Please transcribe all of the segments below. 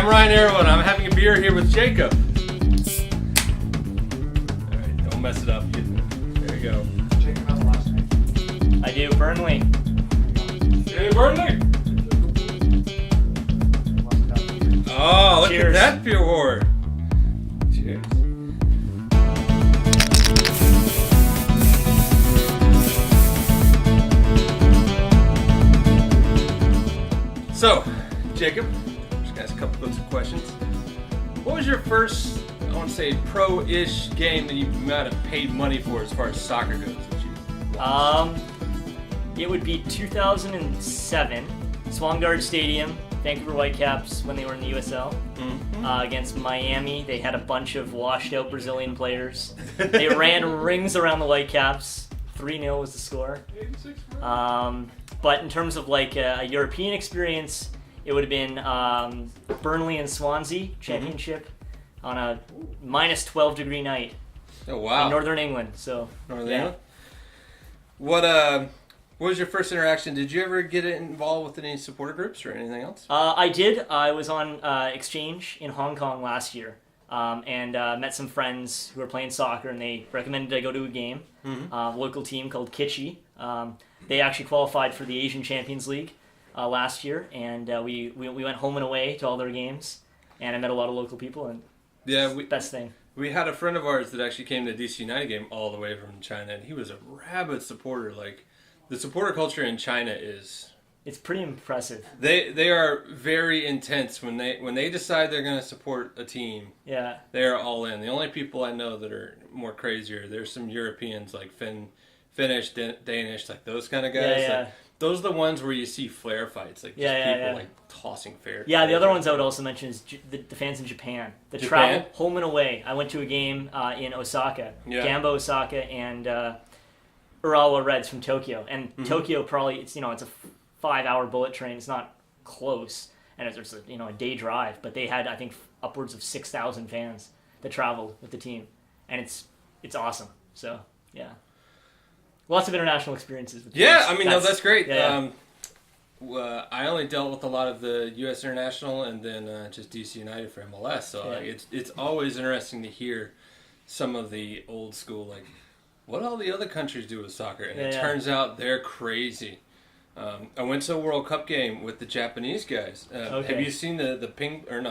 Ryan Arrowood. I'm having a beer here with Jacob. Alright, don't mess it up. There you go. Jacob, how's the last name? I do. Burnley. Hey, Burnley! Oh, look Cheers. at that beer war. Cheers. So, Jacob, just got a couple of questions. What was your first, I want to say, pro-ish game that you might have paid money for as far as soccer goes? That you watched? It would be 2007, Swangard Stadium, Vancouver Whitecaps when they were in the USL. Against Miami. They had a bunch of washed-out Brazilian players. They ran rings around the Whitecaps. 3-0 was the score. But in terms of like a European experience, it would have been Burnley and Swansea championship on a minus 12 degree night. Oh, wow. In Northern England. So Northern yeah. England? What was your first interaction? Did you ever get involved with any supporter groups or anything else? I did. I was on exchange in Hong Kong last year and met some friends who were playing soccer, and they recommended I go to a game. Local team called Kitchee. They actually qualified for the Asian Champions League last year, and we went home and away to all their games, and I met a lot of local people, and best thing. We had a friend of ours that actually came to a DC United game all the way from China, and he was a rabid supporter. Like, the supporter culture in China is... It's pretty impressive. They are very intense when they decide they're going to support a team. Yeah. They are all in. The only people I know that are more crazier, there's some Europeans like Finnish, Danish, like those kind of guys. Yeah. Like, those are the ones where you see flare fights, like just people like tossing flare. Yeah, the other ones I would also mention is the fans in Japan. The travel home and away. I went to a game in Osaka, Gamba Osaka, and Urawa Reds from Tokyo. And Tokyo probably it's a 5-hour bullet train. It's not close, and it's a day drive. But they had I think upwards of 6,000 fans that traveled with the team, and it's awesome. So yeah. Lots of international experiences. With that's great. Yeah. I only dealt with a lot of the U.S. International and then just DC United for MLS. So it's always interesting to hear some of the old school, like, what all the other countries do with soccer. And it turns out they're crazy. I went to a World Cup game with the Japanese guys. Have you seen the pinballs?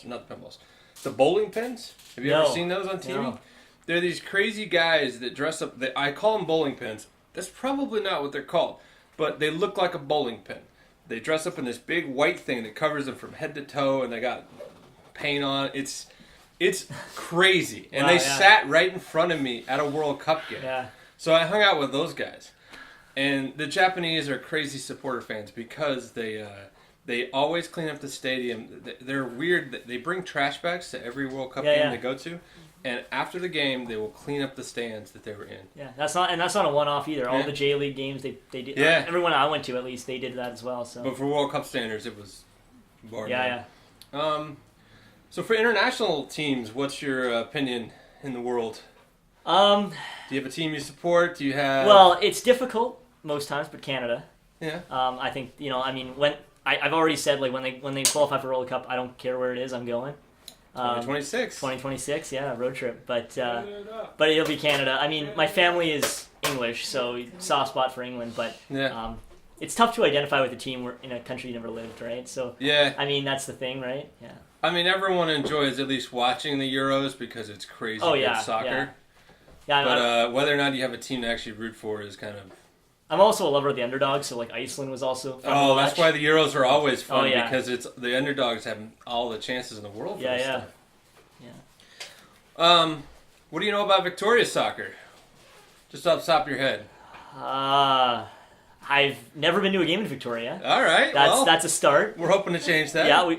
Not the pinballs. The bowling pins? Have you ever seen those on TV? No. They're these crazy guys that dress up. I call them bowling pins. That's probably not what they're called, but they look like a bowling pin. They dress up in this big white thing that covers them from head to toe, and they got paint on. It's crazy. And they sat right in front of me at a World Cup game. Yeah. So I hung out with those guys. And the Japanese are crazy supporter fans because they always clean up the stadium. They're weird. They bring trash bags to every World Cup game they go to. And after the game, they will clean up the stands that they were in. Yeah, that's not a one-off either. All the J League games, they did. Yeah. Everyone I went to, at least, they did that as well. So. But for World Cup standards, it was bar none. Yeah. So for international teams, what's your opinion in the world? Do you have a team you support? Do you have? Well, it's difficult most times, but Canada. Yeah. I think when I've already said like when they qualify for World Cup, I don't care where it is, I'm going. 2026, road trip, but it'll be Canada. I mean, my family is English, so soft spot for England, but it's tough to identify with a team in a country you never lived, right? So I mean, that's the thing, right? Yeah. I mean, everyone enjoys at least watching the Euros because it's crazy good soccer. Yeah, but whether or not you have a team to actually root for is kind of. I'm also a lover of the underdog, so like Iceland was also fun to watch. That's why the Euros are always fun because it's the underdogs have all the chances in the world for this stuff. What do you know about Victoria soccer? Just off the top of your head. I've never been to a game in Victoria. All right, that's a start. We're hoping to change that. Yeah,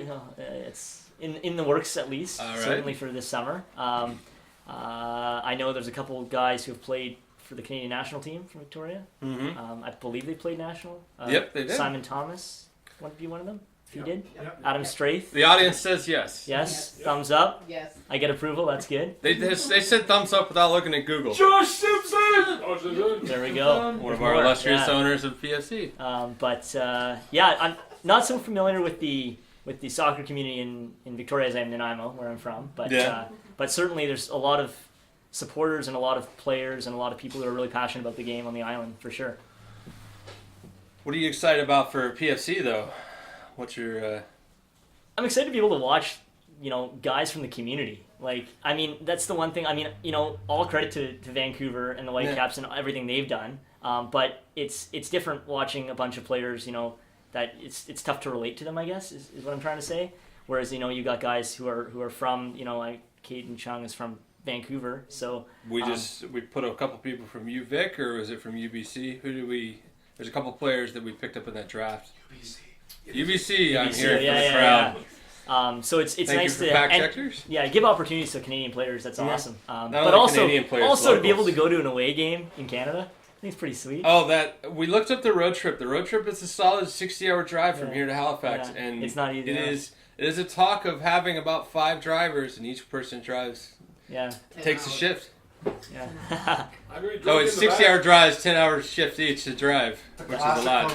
it's in the works at least. All right. Certainly for this summer. I know there's a couple of guys who have played for the Canadian national team from Victoria. I believe they played national. Yep, they did. Simon Thomas would be one of them. If he did. Yep. Adam Straith. The audience says yes. Yes. Thumbs up. Yes. I get approval. That's good. They said thumbs up without looking at Google. Josh Simpson! There we go. One of our illustrious owners of PFC. I'm not so familiar with the with the soccer community in Victoria as I am in Nanaimo, where I'm from. But Yeah. but certainly there's a lot of supporters and a lot of players and a lot of people who are really passionate about the game on the island for sure. What are you excited about for PFC though? What's your? I'm excited to be able to watch, guys from the community. Like, I mean, that's the one thing. I mean, all credit to Vancouver and the Whitecaps and everything they've done. But it's different watching a bunch of players, that it's tough to relate to them, I guess, is what I'm trying to say. Whereas, you got guys who are from, like Caden Chung is from Vancouver, so We put a couple people from UVic, or was it from UBC? There's a couple players that we picked up in that draft. UBC, I'm here for the crowd. So it's Thank nice you for to fact checkers. give opportunities to Canadian players. That's awesome. Not But only also Canadian players, to be able locals. to go to an away game in Canada, I think it's pretty sweet. Oh, we looked up the road trip. The road trip is a solid 60-hour drive from Yeah. here to Halifax, Yeah. and It's not easy, no. It is a talk of having about 5 drivers, and each person drives. Yeah, Takes a shift. yeah. I'm gonna be Oh, drunk it's in the 60-hour back. drives, 10-hour shift each to drive, which is a lot.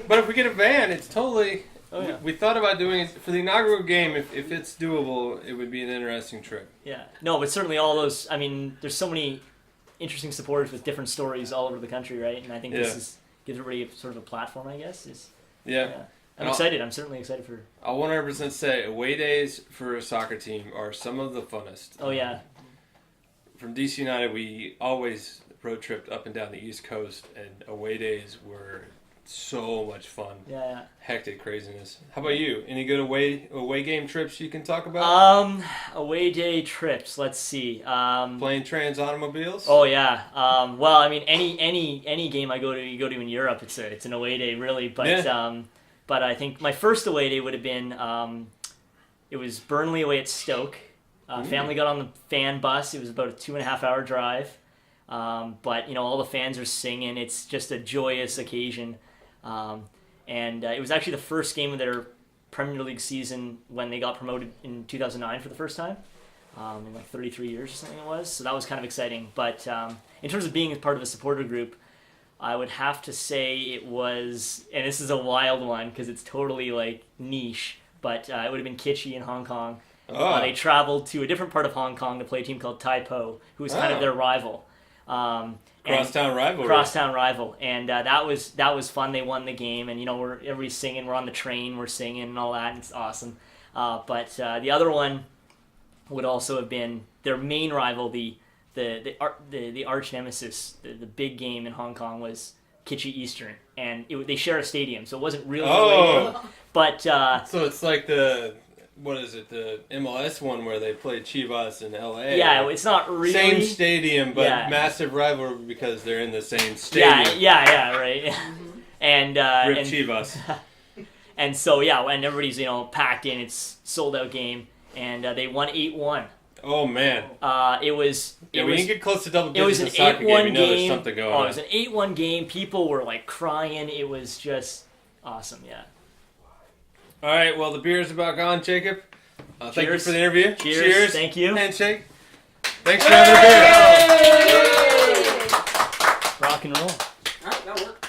But if we get a van, it's totally. Oh, yeah. We thought about doing it for the inaugural game. If it's doable, it would be an interesting trip. Yeah, no, but certainly all those. I mean, there's so many interesting supporters with different stories all over the country, right? And I think this gives everybody sort of a platform, I guess. Yeah. I'm excited. I'm certainly excited for. I'll 100% say away days for a soccer team are some of the funnest. Oh yeah, From DC United, we always road tripped up and down the East Coast, and away days were so much fun. yeah. Hectic craziness. How about you? Any good away game trips you can talk about? Away day trips. Let's see. Plane, trains, automobiles. Oh yeah. Well, I mean, any game you go to in Europe, it's an away day really. But but I think my first away day would have been it was Burnley away at Stoke. Family got on the fan bus. It was about a 2.5 hour drive. But all the fans are singing. It's just a joyous occasion. And it was actually the first game of their Premier League season when they got promoted in 2009 for the first time. In like 33 years or something it was. So that was kind of exciting. But in terms of being part of a supporter group, I would have to say it was, and this is a wild one because it's totally like niche, but it would have been Kitchee in Hong Kong. Oh. They traveled to a different part of Hong Kong to play a team called Tai Po, who was kind of their rival. Crosstown rivalry. Crosstown rival, and that was fun. They won the game, and everybody's singing. We're on the train, we're singing and all that, and it's awesome. But the other one would also have been their main rival, the arch nemesis, the big game in Hong Kong was Kitchee Eastern, and they share a stadium, so it wasn't really a away game. But so it's like the MLS one where they played Chivas in LA. yeah, it's not really same stadium, but Yeah. massive rivalry because they're in the same stadium. Yeah, right. And Rip and Chivas. and so and everybody's packed in. It's sold out game, and they won 8-1. Oh man. It was. Yeah, when you get close to double It was digits an in a soccer 8-1 game, you know there's game. something going It on. was an 8-1 game. People were like crying. It was just awesome. Yeah. All right, well, the beer is about gone, Jacob. Thank you Cheers. for the interview. Cheers. Thank you. Handshake. Thanks for having a beer. Rock and roll. Alright, that worked.